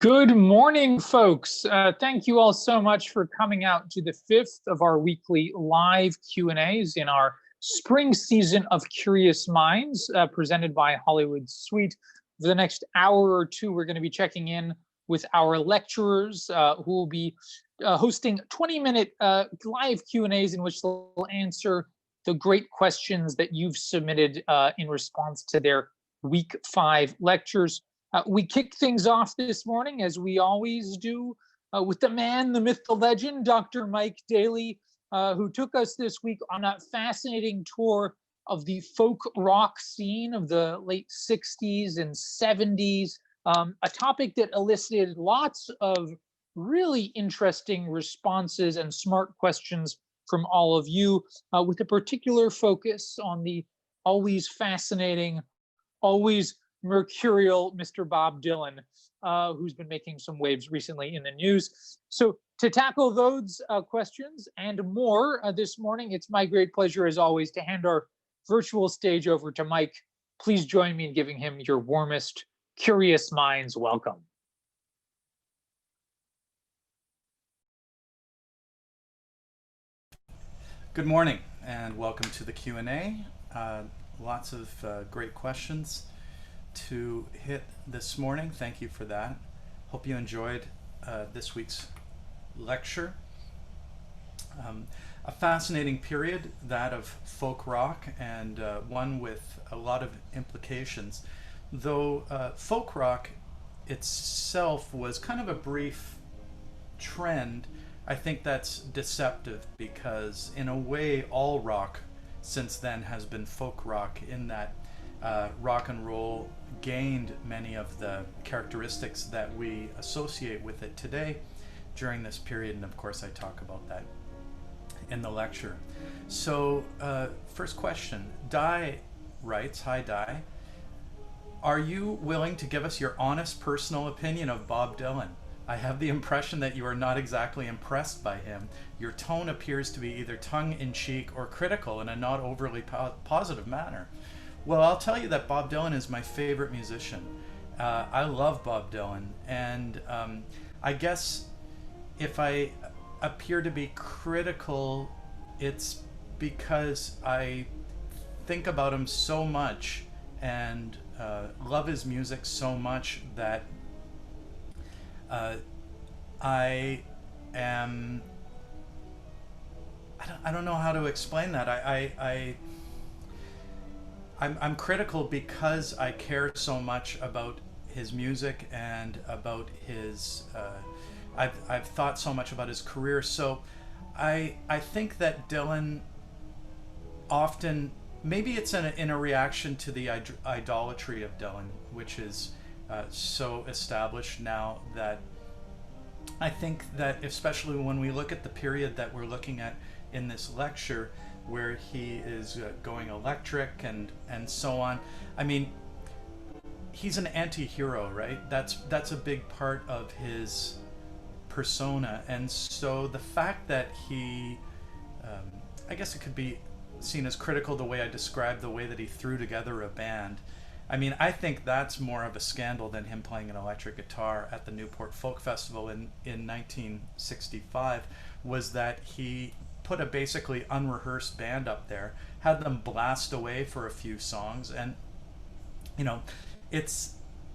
Good morning, folks. Thank you all so much for coming out to the fifth of our weekly live Q&As in our spring season of Curious Minds, presented by Hollywood Suite. For the next hour or two, we're going to be checking in with our lecturers who will be hosting 20-minute live Q&As in which they'll answer the great questions that you've submitted in response to their Week 5 lectures. We kicked things off this morning, as we always do, with the man, the myth, the legend, Dr. Mike Daley, who took us this week on a fascinating tour of the folk rock scene of the late 60s and 70s, a topic that elicited lots of really interesting responses and smart questions from all of you, with a particular focus on the always fascinating, always mercurial Mr. Bob Dylan, who's been making some waves recently in the news. So to tackle those questions and more this morning, it's my great pleasure, as always, to hand our virtual stage over to Mike. Please join me in giving him your warmest Curious Minds welcome. Good morning and welcome to the Q&A. Lots of great questions to hit this morning. Thank you for that. Hope you enjoyed this week's lecture. A fascinating period, that of folk rock, and one with a lot of implications. Though folk rock itself was kind of a brief trend, I think that's deceptive, because in a way all rock since then has been folk rock, in that rock and roll gained many of the characteristics that we associate with it today during this period, and of course I talk about that in the lecture. So first question, Di writes, hi Di, are you willing to give us your honest personal opinion of Bob Dylan? I have the impression that you are not exactly impressed by him. Your tone appears to be either tongue-in-cheek or critical in a not overly positive manner. Well, I'll tell you that Bob Dylan is my favorite musician. I love Bob Dylan, and I guess if I appear to be critical, it's because I think about him so much and love his music so much that I am, I don't know how to explain that. I'm critical because I care so much about his music and about his, I've thought so much about his career. So I think that Dylan often, maybe it's in a reaction to the idolatry of Dylan, which is so established now, that I think that especially when we look at the period that we're looking at in this lecture, where he is going electric and so on. I mean, he's an anti-hero, right? That's a big part of his persona, and so the fact that he, I guess it could be seen as critical the way I described the way that he threw together a band. I mean, I think that's more of a scandal than him playing an electric guitar at the Newport Folk Festival in 1965, was that he put a basically unrehearsed band up there, had them blast away for a few songs, and you know,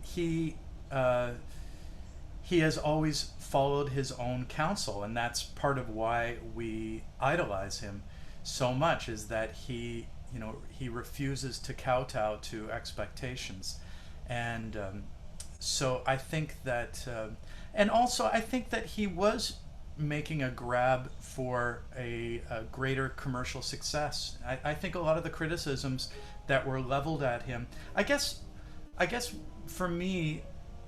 he has always followed his own counsel, and that's part of why we idolize him so much, is that he refuses to kowtow to expectations. And so I think that and also I think that he was making a grab for a greater commercial success. I think a lot of the criticisms that were leveled at him, I guess for me,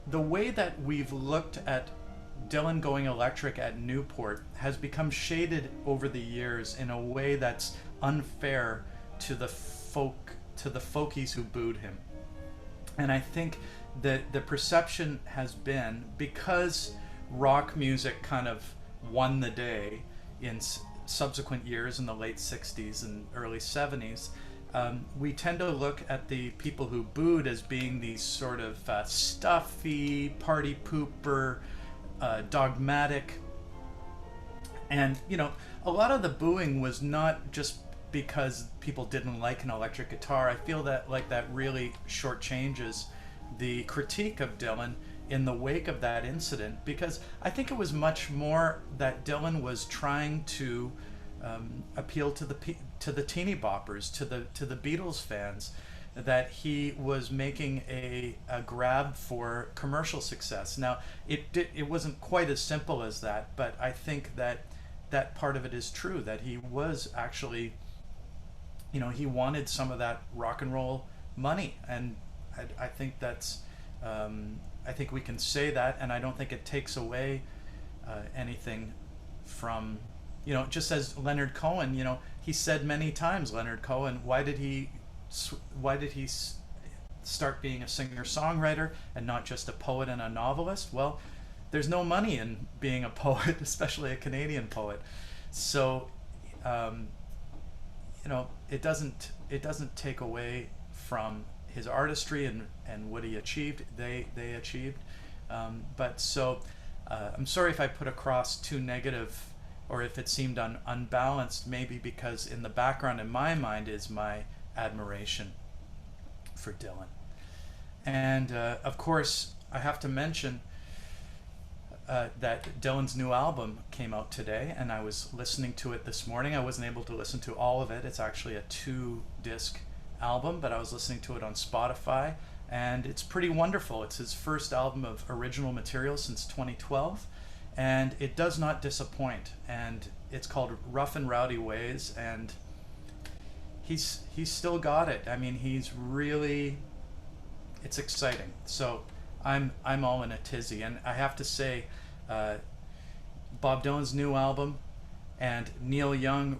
the way that we've looked at Dylan going electric at Newport has become shaded over the years in a way that's unfair to the folkies who booed him. And I think that the perception has been, because rock music kind of won the day in subsequent years in the late 60s and early 70s, we tend to look at the people who booed as being these sort of stuffy, party pooper, dogmatic. And, you know, a lot of the booing was not just because people didn't like an electric guitar. I feel that like that really shortchanges the critique of Dylan in the wake of that incident, because I think it was much more that Dylan was trying to appeal to the teeny boppers, to the Beatles fans, that he was making a grab for commercial success. Now, it wasn't quite as simple as that, but I think that that part of it is true, that he was actually, you know, he wanted some of that rock and roll money, and I think that's, I think we can say that, and I don't think it takes away anything from, you know, just as Leonard Cohen, you know, he said many times, Leonard Cohen, why did he start being a singer-songwriter and not just a poet and a novelist? Well, there's no money in being a poet, especially a Canadian poet. So, you know, it doesn't take away from his artistry and what he achieved. They achieved, but so I'm sorry if I put across too negative, or if it seemed unbalanced, maybe because in the background in my mind is my admiration for Dylan. And of course, I have to mention that Dylan's new album came out today, and I was listening to it this morning. I wasn't able to listen to all of it. It's actually a 2-disc album, but I was listening to it on Spotify, and it's pretty wonderful. It's his first album of original material since 2012, and it does not disappoint. And it's called Rough and Rowdy Ways, and he's still got it. I mean, he's really, it's exciting. So I'm all in a tizzy, and I have to say, Bob Dylan's new album and Neil Young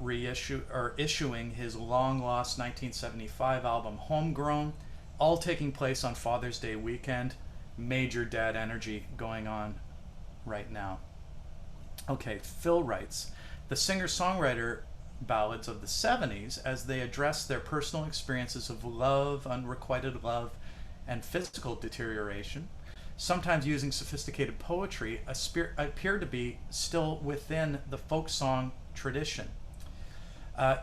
issuing his long-lost 1975 album Homegrown, all taking place on Father's Day weekend. Major dad energy going on right now. Okay, Phil writes, the singer-songwriter ballads of the 70s, as they address their personal experiences of love, unrequited love, and physical deterioration, sometimes using sophisticated poetry, appear to be still within the folk song tradition.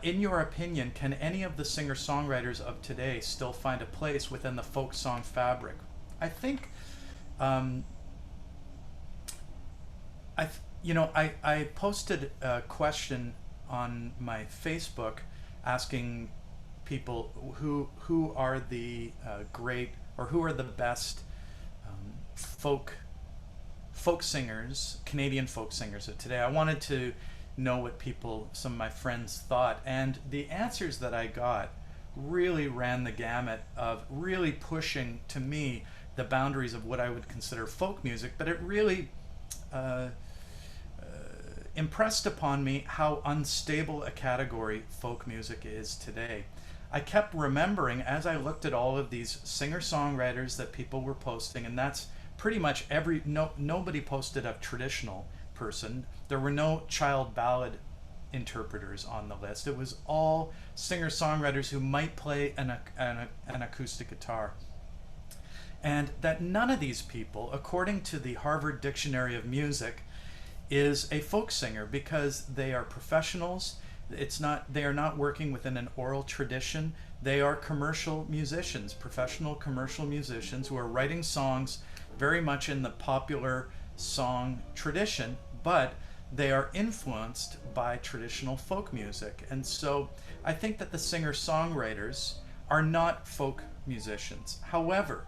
In your opinion, can any of the singer-songwriters of today still find a place within the folk song fabric? I think, I posted a question on my Facebook asking people who are the great, or who are the best folk singers, Canadian folk singers of today. I wanted to know what some of my friends thought, and the answers that I got really ran the gamut of really pushing, to me, the boundaries of what I would consider folk music, but it really impressed upon me how unstable a category folk music is today. I kept remembering, as I looked at all of these singer-songwriters that people were posting, and that's pretty much nobody posted a traditional person. There were no child ballad interpreters on the list. It was all singer-songwriters who might play an acoustic guitar. And that none of these people, according to the Harvard Dictionary of Music, is a folk singer, because they are professionals. They are not working within an oral tradition. They are commercial musicians, professional commercial musicians who are writing songs very much in the popular song tradition, but they are influenced by traditional folk music. And so I think that the singer-songwriters are not folk musicians. However,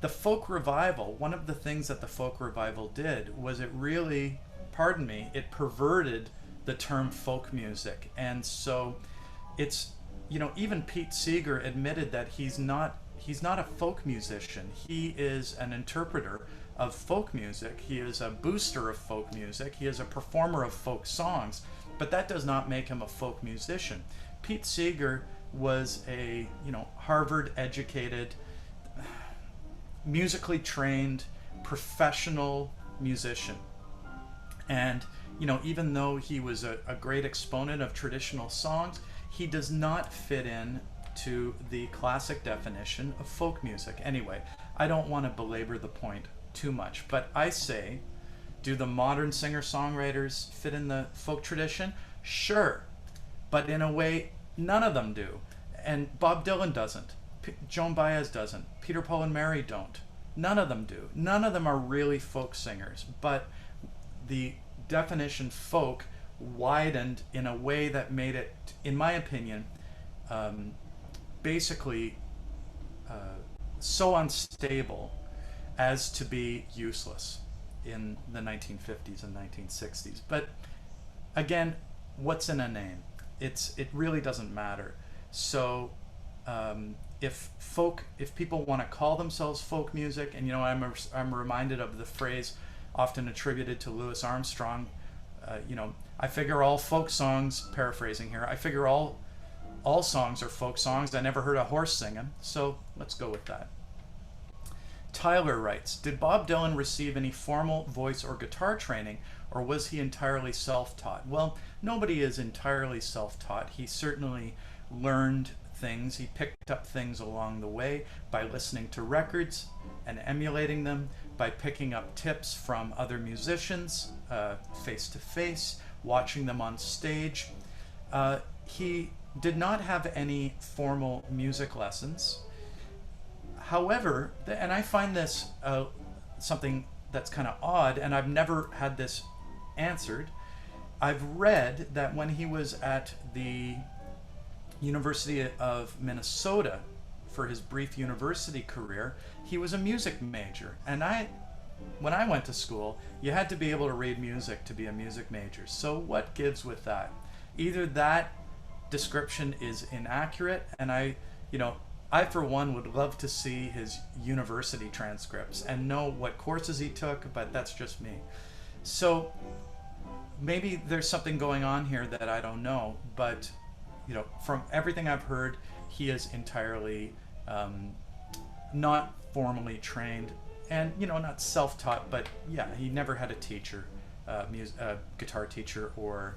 the folk revival, one of the things that the folk revival did was it really, it perverted the term folk music. And so it's, even Pete Seeger admitted that he's not a folk musician. He is an interpreter of folk music. He is a booster of folk music. He is a performer of folk songs, but that does not make him a folk musician. Pete Seeger was a, Harvard educated, musically trained, professional musician. And, even though he was a great exponent of traditional songs, he does not fit in to the classic definition of folk music. Anyway, I don't want to belabor the point too much, but I say, do the modern singer-songwriters fit in the folk tradition? Sure, but in a way none of them do. And Bob Dylan doesn't. Joan Baez doesn't. Peter, Paul, and Mary don't. None of them do. None of them are really folk singers, but the definition folk widened in a way that made it, in my opinion, basically so unstable as to be useless in the 1950s and 1960s. But again, what's in a name? It really doesn't matter. So if people want to call themselves folk music, and I'm reminded of the phrase often attributed to Louis Armstrong, I figure all folk songs, paraphrasing here, I figure all songs are folk songs. I never heard a horse singing, so let's go with that. Tyler writes, did Bob Dylan receive any formal voice or guitar training, or was he entirely self-taught? Well, nobody is entirely self-taught. He certainly learned things. He picked up things along the way by listening to records and emulating them, by picking up tips from other musicians face to face, watching them on stage. He did not have any formal music lessons. However, and I find this something that's kind of odd, and I've never had this answered. I've read that when he was at the University of Minnesota for his brief university career, he was a music major. And when I went to school, you had to be able to read music to be a music major. So what gives with that? Either that description is inaccurate, and I for one would love to see his university transcripts and know what courses he took, but that's just me. So maybe there's something going on here that I don't know, but from everything I've heard, he is entirely not formally trained, and not self-taught, but yeah, he never had a teacher, guitar teacher, or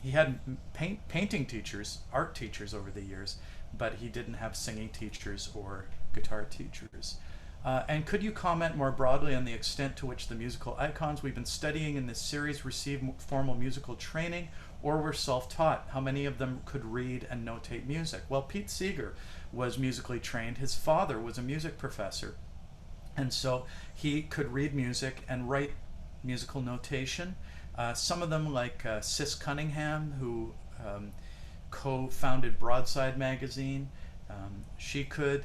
he had painting teachers, art teachers over the years, but he didn't have singing teachers or guitar teachers. And could you comment more broadly on the extent to which the musical icons we've been studying in this series received formal musical training or were self-taught? How many of them could read and notate music? Well, Pete Seeger was musically trained. His father was a music professor, and so he could read music and write musical notation. Some of them, like Sis Cunningham, who co-founded Broadside magazine, she could,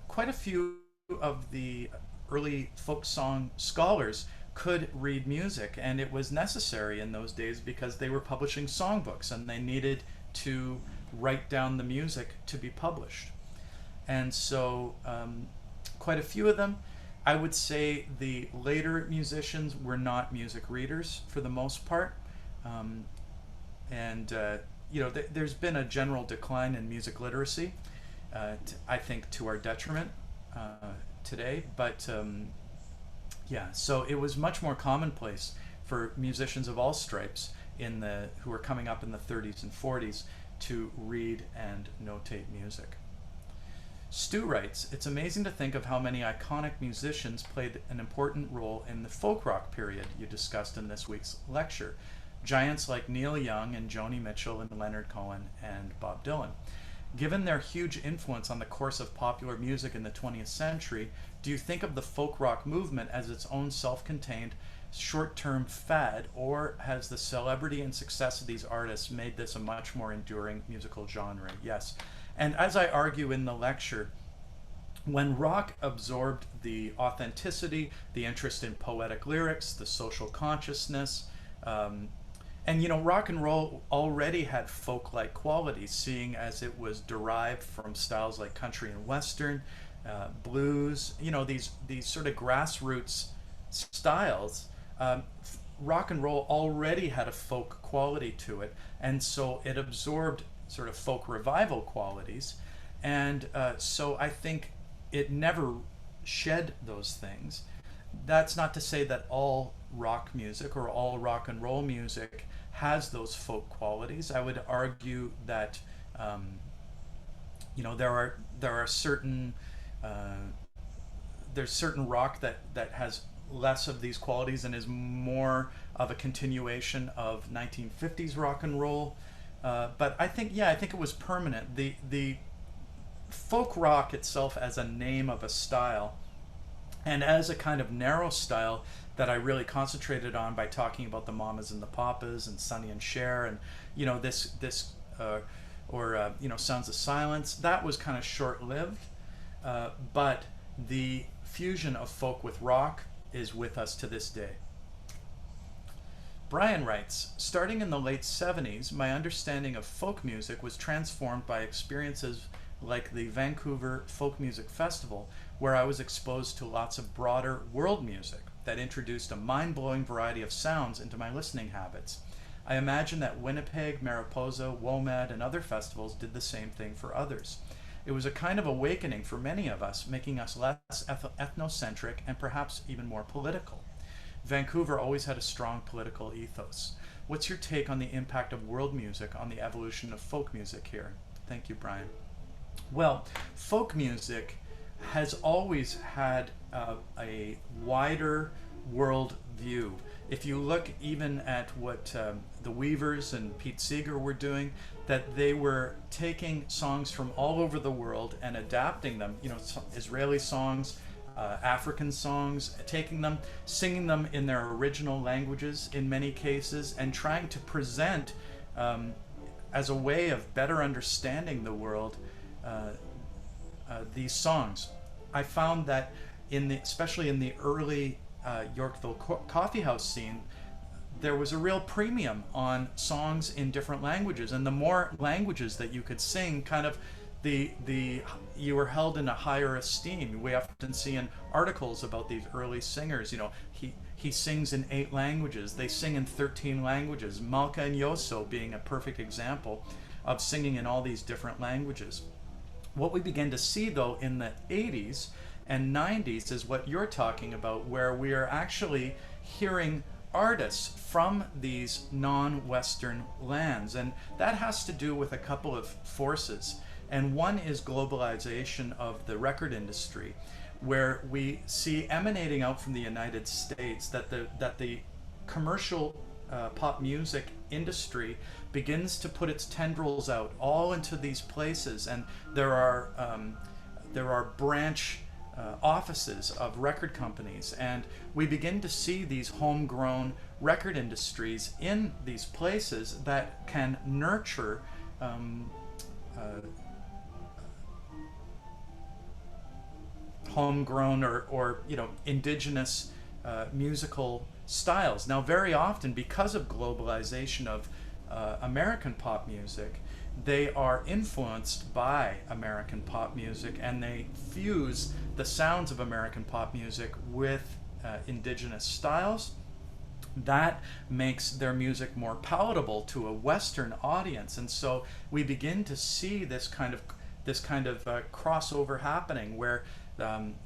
quite a few of the early folk song scholars could read music, and it was necessary in those days because they were publishing songbooks and they needed to write down the music to be published. And so quite a few of them, I would say the later musicians were not music readers for the most part. There's been a general decline in music literacy, I think to our detriment today, but so it was much more commonplace for musicians of all stripes who were coming up in the 30s and 40s to read and notate music. Stu writes, it's amazing to think of how many iconic musicians played an important role in the folk rock period you discussed in this week's lecture. Giants like Neil Young and Joni Mitchell and Leonard Cohen and Bob Dylan. Given their huge influence on the course of popular music in the 20th century, do you think of the folk rock movement as its own self-contained short-term fad, or has the celebrity and success of these artists made this a much more enduring musical genre? Yes. And as I argue in the lecture, when rock absorbed the authenticity, the interest in poetic lyrics, the social consciousness, and rock and roll already had folk-like qualities, seeing as it was derived from styles like country and western, blues, these sort of grassroots styles. Rock and roll already had a folk quality to it, and so it absorbed sort of folk revival qualities, and so I think it never shed those things. That's not to say that all rock music or all rock and roll music has those folk qualities. I would argue that there are certain there's certain rock that has less of these qualities and is more of a continuation of 1950s rock and roll. But I think, yeah, I think it was permanent. The folk rock itself as a name of a style and as a kind of narrow style that I really concentrated on by talking about the Mamas and the Papas and Sonny and Cher and this Sounds of Silence. That was kind of short lived, but the fusion of folk with rock is with us to this day. Brian writes, starting in the late 70s, my understanding of folk music was transformed by experiences like the Vancouver Folk Music Festival, where I was exposed to lots of broader world music that introduced a mind-blowing variety of sounds into my listening habits. I imagine that Winnipeg, Mariposa, WOMAD, and other festivals did the same thing for others. It was a kind of awakening for many of us, making us less ethnocentric and perhaps even more political. Vancouver always had a strong political ethos. What's your take on the impact of world music on the evolution of folk music here? Thank you, Brian. Well, folk music has always had a wider world view. If you look even at what the Weavers and Pete Seeger were doing, that they were taking songs from all over the world and adapting them, Israeli songs, African songs, taking them, singing them in their original languages in many cases, and trying to present as a way of better understanding the world these songs. I found that especially in the early Yorkville coffee house scene, there was a real premium on songs in different languages, and the more languages that you could sing, kind of you were held in a higher esteem. We often see in articles about these early singers, he sings in 8 languages, they sing in 13 languages, Malka and Yoso being a perfect example of singing in all these different languages. What we begin to see, though, in the 80s and 90s is what you're talking about, where we are actually hearing artists from these non-Western lands. And that has to do with a couple of forces. And one is globalization of the record industry, where we see emanating out from the United States that the commercial pop music industry begins to put its tendrils out all into these places, and there are branch offices of record companies, and we begin to see these homegrown record industries in these places that can nurture homegrown or indigenous musical styles. Now, very often, because of globalization of American pop music, they are influenced by American pop music, and they fuse the sounds of American pop music with indigenous styles. That makes their music more palatable to a Western audience, and so we begin to see this kind of crossover happening, where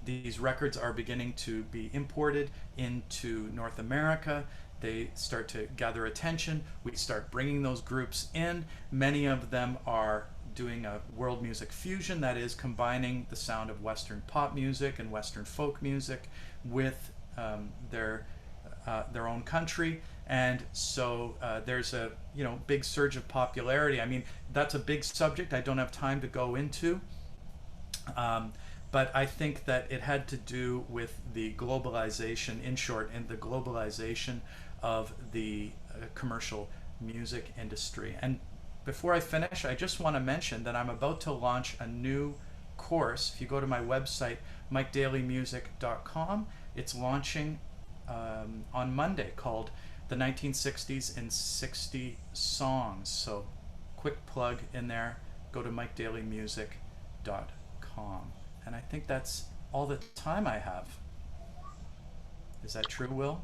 these records are beginning to be imported into North America. They start to gather attention. We start bringing those groups in. Many of them are doing a world music fusion, that is combining the sound of Western pop music and Western folk music with their own country. And so there's a big surge of popularity. I mean, that's a big subject I don't have time to go into. But I think that it had to do with the globalization, in short, and the globalization of the commercial music industry. And before I finish, I just want to mention that I'm about to launch a new course. If you go to my website, MikeDaleyMusic.com, it's launching on Monday, called The 1960s in 60 Songs. So quick plug in there, go to MikeDaleyMusic.com. And I think that's all the time I have. Is that true, Will?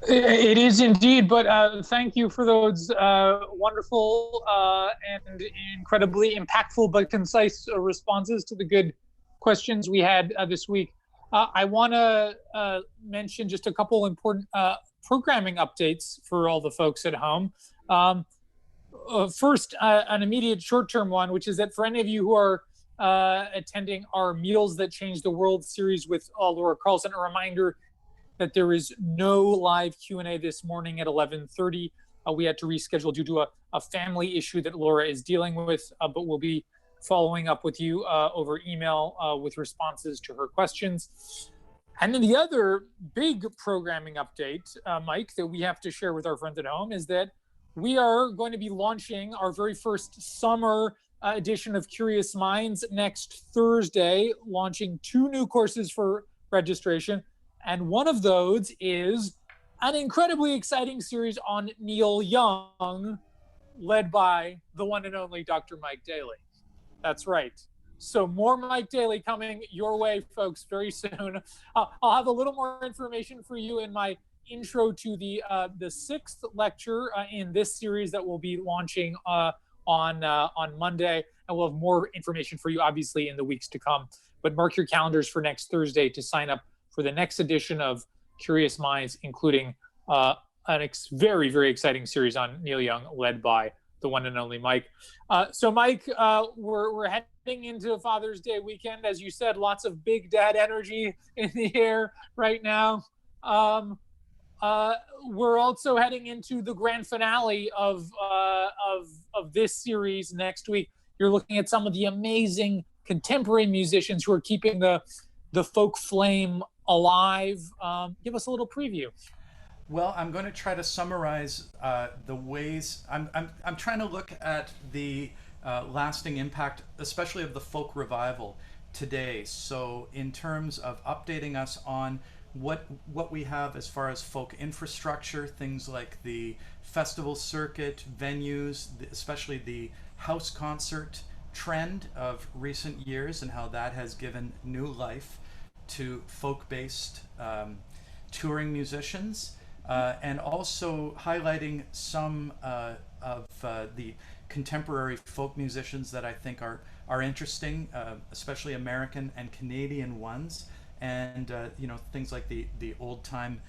It is indeed, but thank you for those wonderful and incredibly impactful but concise responses to the good questions we had this week. I want to mention just a couple important programming updates for all the folks at home. first, an immediate short-term one, which is that for any of you who are attending our Meals That Change the World series with Laura Carlson, a reminder that there is no live Q&A this morning at 11:30. We had to reschedule due to a family issue that Laura is dealing with, but we'll be following up with you over email with responses to her questions. And then the other big programming update, Mike, that we have to share with our friends at home is that we are going to be launching our very first summer edition of Curious Minds next Thursday, launching 2 new courses for registration. And one of those is an incredibly exciting series on Neil Young, led by the one and only Dr. Mike Daley. That's right. So more Mike Daley coming your way, folks, very soon. I'll have a little more information for you in my intro to the 6th lecture in this series that we'll be launching on Monday. And we'll have more information for you, obviously, in the weeks to come. But mark your calendars for next Thursday to sign up for the next edition of Curious Minds, including very, very exciting series on Neil Young, led by the one and only Mike. So, Mike, we're heading into Father's Day weekend. As you said, lots of big dad energy in the air right now. We're also heading into the grand finale of this series next week. You're looking at some of the amazing contemporary musicians who are keeping the folk flame alive. Give us a little preview. Well, I'm going to try to summarize the ways I'm trying to look at the lasting impact, especially of the folk revival today. So in terms of updating us on what we have as far as folk infrastructure, things like the festival circuit, venues, especially the house concert trend of recent years, and how that has given new life to folk-based touring musicians, and also highlighting some of the contemporary folk musicians that I think are interesting, especially American and Canadian ones, and things like the old time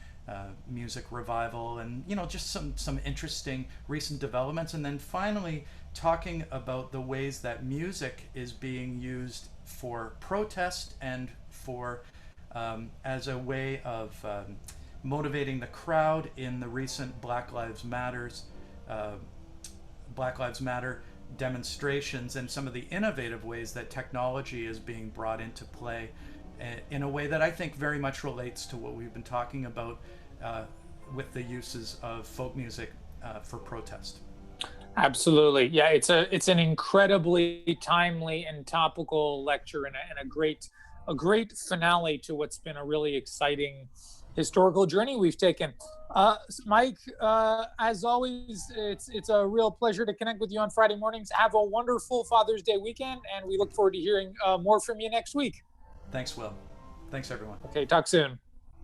music revival, and just some interesting recent developments, and then finally talking about the ways that music is being used for protest and for as a way of motivating the crowd in the recent Black Lives Matter demonstrations, and some of the innovative ways that technology is being brought into play in a way that I think very much relates to what we've been talking about with the uses of folk music for protest. Absolutely. Yeah, it's an incredibly timely and topical lecture, and a great finale to what's been a really exciting historical journey we've taken. Mike, as always, it's a real pleasure to connect with you on Friday mornings. Have a wonderful Father's Day weekend, and we look forward to hearing more from you next week. Thanks, Will. Thanks, everyone. Okay, talk soon.